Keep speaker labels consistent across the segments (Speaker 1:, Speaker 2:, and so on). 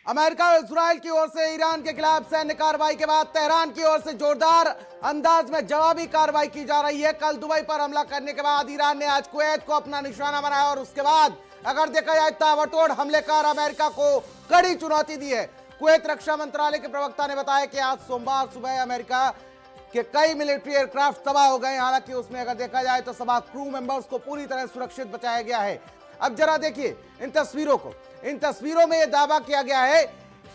Speaker 1: America और Israel की ओर से ईरान के खिलाफ सैन्य कार्रवाई के बाद तेहरान की ओर से जोरदार अंदाज में जवाबी कार्रवाई की जा रही है। कल दुबई पर हमला करने के बाद ईरान ने आज कुवैत को अपना निशाना बनाया और उसके बाद अगर देखा जाए ताबड़तोड़ हमले कर अमेरिका को कड़ी चुनौती दी है। कुवैत रक्षा मंत्रालय के प्रवक्ता ने बताया कि आज सोमवार सुबह अमेरिका के कई मिलिट्री एयरक्राफ्ट तबाह हो गए। हालांकि उसमें अगर देखा जाए तो सभा क्रू मेंबर्स को पूरी तरह सुरक्षित बचाया गया है। अब जरा देखिए इन तस्वीरों को। इन तस्वीरों में यह दावा किया गया है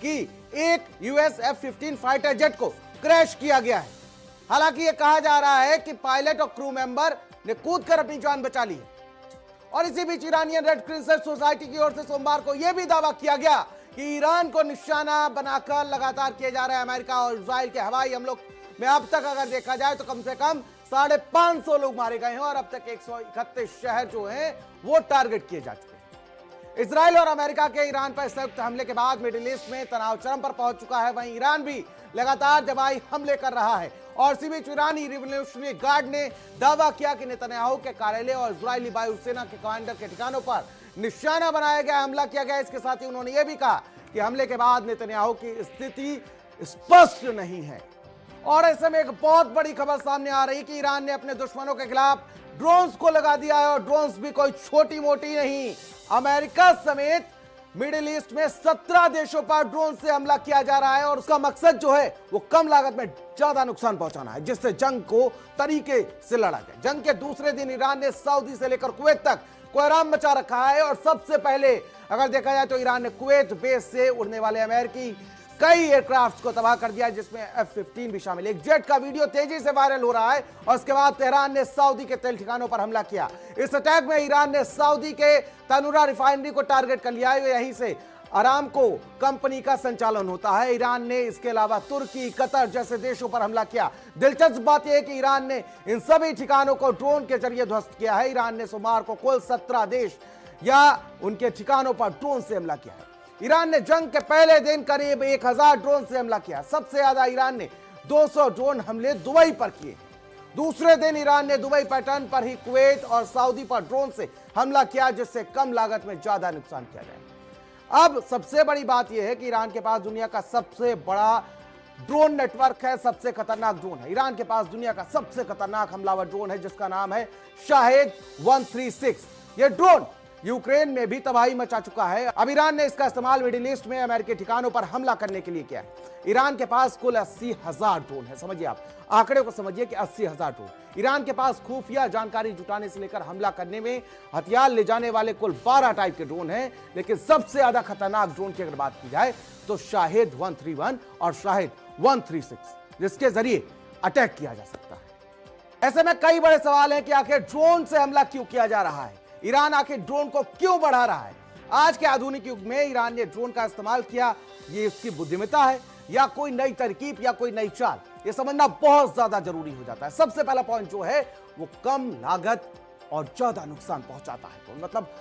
Speaker 1: कि एक यूएस F-15 फाइटर जेट को क्रैश किया गया है। हालांकि यह कहा जा रहा है कि पायलट और क्रू मेंबर ने कूदकर अपनी जान बचा ली है। और इसी बीच ईरानियन रेड क्रिसेंट सोसाइटी की ओर से सोमवार को यह भी दावा किया गया कि ईरान को निशाना बनाकर लगातार किए जा रहे अमेरिका और इजराइल के हवाई हमलों में अब तक अगर देखा जाए तो कम से कम 550 लोग मारे गए हैं और अब तक 131 शहर जो हैं वो टारगेट किए जा चुके हैं। इजराइल और अमेरिका के ईरान पर संयुक्त हमले के बाद मिडिल ईस्ट में तनाव चरम पर पहुंच चुका है। वहीं ईरान भी लगातार जवाबी हमले कर रहा है और इसी बीच ईरानी रिवॉल्यूशनरी गार्ड ने दावा किया कि नेतन्याहू के कार्यालय और इजरायली वायुसेना के कमांडर के ठिकानों पर निशाना बनाया गया, हमला किया गया। इसके साथ ही उन्होंने यह भी कहा कि हमले के बाद नेतन्याहू की स्थिति स्पष्ट नहीं है। और ऐसे में एक बहुत बड़ी खबर सामने आ रही है कि ईरान ने अपने दुश्मनों के खिलाफ ड्रोन्स को लगा दिया है और ड्रोन्स भी कोई छोटी मोटी नहीं। अमेरिका समेत मिडिल ईस्ट में 17 देशों पर ड्रोन से हमला किया जा रहा है और उसका मकसद जो है वो कम लागत में ज्यादा नुकसान पहुंचाना है, जिससे जंग को तरीके से लड़ा जाए। जंग के दूसरे दिन ईरान ने सऊदी से लेकर कुवैत तक कोहराम मचा रखा है और सबसे पहले अगर देखा जाए तो ईरान ने कुवैत बेस से उड़ने वाले अमेरिकी कई एयरक्राफ्ट को तबाह कर दिया, जिसमें F-15 भी शामिल है। एक जेट का वीडियो तेजी से वायरल हो रहा है और उसके बाद तेहरान ने सऊदी के तेल ठिकानों पर हमला किया। इस अटैक में ईरान ने सऊदी के तनूरा रिफाइनरी को टारगेट कर लिया है। यहीं से अरामको कंपनी का संचालन होता है। ईरान ने इसके अलावा तुर्की, कतर जैसे देशों पर हमला किया। दिलचस्प बात यह है कि ईरान ने इन सभी ठिकानों को ड्रोन के जरिए ध्वस्त किया है। ईरान ने सोमवार को कुल 17 देश या उनके ठिकानों पर ड्रोन से हमला किया है। ईरान ने जंग के पहले दिन करीब 1000 ड्रोन से हमला किया। सबसे ज्यादा ईरान ने 200 ड्रोन हमले दुबई पर किए। दूसरे दिन ईरान ने दुबई पैटर्न पर ही कुवैत और सऊदी पर ड्रोन से हमला किया, जिससे कम लागत में ज्यादा नुकसान किया जाए। अब सबसे बड़ी बात यह है कि ईरान के पास दुनिया का सबसे बड़ा ड्रोन नेटवर्क है, सबसे खतरनाक ड्रोन है। ईरान के पास दुनिया का सबसे खतरनाक हमलावर ड्रोन है जिसका नाम है शाहेद 136। यह ड्रोन यूक्रेन में भी तबाही मचा चुका है। अब ईरान ने इसका इस्तेमाल मिडिल ईस्ट में अमेरिकी ठिकानों पर हमला करने के लिए किया है। ईरान के पास कुल 80,000 ड्रोन है। समझिए, आप आंकड़े को समझिए कि 80,000 ड्रोन। ईरान के पास खुफिया जानकारी जुटाने से लेकर हमला करने में हथियार ले जाने वाले कुल 12 टाइप के ड्रोन हैं, लेकिन सबसे ज्यादा खतरनाक ड्रोन की अगर बात की जाए तो शाहेद 131 और शाहेद 136, जिसके जरिए अटैक किया जा सकता है। ऐसे में कई बड़े सवाल हैं कि आखिर ड्रोन से हमला क्यों किया जा रहा है, ईरान आखिर ड्रोन को क्यों बढ़ा रहा है। आज के आधुनिक युग में ईरान ने ड्रोन का इस्तेमाल किया, ये इसकी बुद्धिमत्ता है या कोई नई तरकीब या कोई नई चाल, ये समझना बहुत ज्यादा जरूरी हो जाता है। सबसे पहला पॉइंट जो है वो कम लागत और ज्यादा नुकसान पहुंचाता है। तो मतलब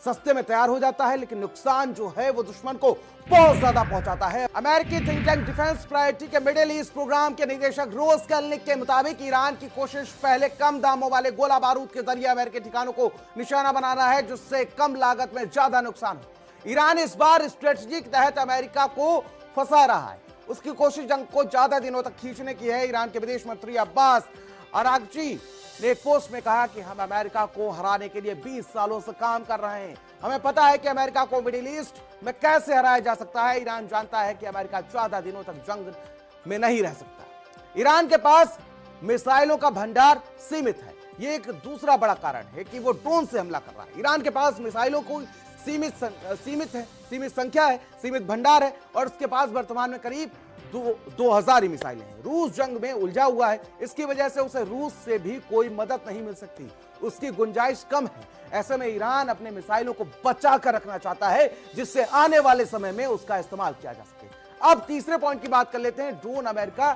Speaker 1: सस्ते में तैयार हो जाता है, लेकिन नुकसान जो है वो दुश्मन को बहुत ज्यादा पहुंचाता है। अमेरिकी थिंक टैंक डिफेंस प्रायोरिटी के मिडिल ईस्ट प्रोग्राम के निदेशक रोज कैल्निक के मुताबिक ईरान की कोशिश पहले कम दामों वाले गोला बारूद के जरिए अमेरिकी ठिकानों को निशाना बनाना है, जिससे कम लागत में ज्यादा नुकसान हो। ईरान इस बार स्ट्रेटजी के तहत अमेरिका को फंसा रहा है। उसकी कोशिश जंग को ज्यादा दिनों तक खींचने की है। ईरान के विदेश मंत्री अब्बास अरागची ने एक पोस्ट में कहा कि हम अमेरिका को हराने के लिए 20 सालों से काम कर रहे हैं। हमें पता है कि अमेरिका को मिडिल ईस्ट में कैसे हराया जा सकता है। ईरान जानता है कि अमेरिका ज्यादा दिनों तक जंग में नहीं रह सकता। ईरान के पास मिसाइलों का भंडार सीमित है। यह एक दूसरा बड़ा कारण है कि वो ड्रोन से हमला कर रहा है। ईरान के पास मिसाइलों को सीमित संख्या है, सीमित भंडार है और उसके पास वर्तमान में करीब 2000 मिसाइलें हैं। रूस जंग में उलझा हुआ है, इसकी वजह से उसे रूस से भी कोई मदद नहीं मिल सकती, उसकी गुंजाइश कम है। ऐसे में ईरान अपने मिसाइलों को बचा कर रखना चाहता है, जिससे आने वाले समय में उसका इस्तेमाल किया जा सके। अब तीसरे पॉइंट की बात कर लेते हैं, ड्रोन अमेरिका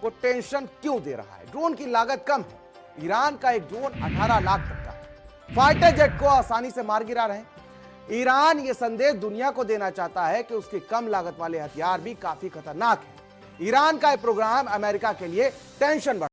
Speaker 1: को टेंशन क्यों दे रहा है। ड्रोन की लागत कम है। ईरान का एक ड्रोन 18 लाख तक का है। फाइटर जेट को आसानी से मार गिरा रहे। ईरान ये संदेश दुनिया को देना चाहता है कि उसके कम लागत वाले हथियार भी काफी खतरनाक हैं। ईरान का यह प्रोग्राम अमेरिका के लिए टेंशन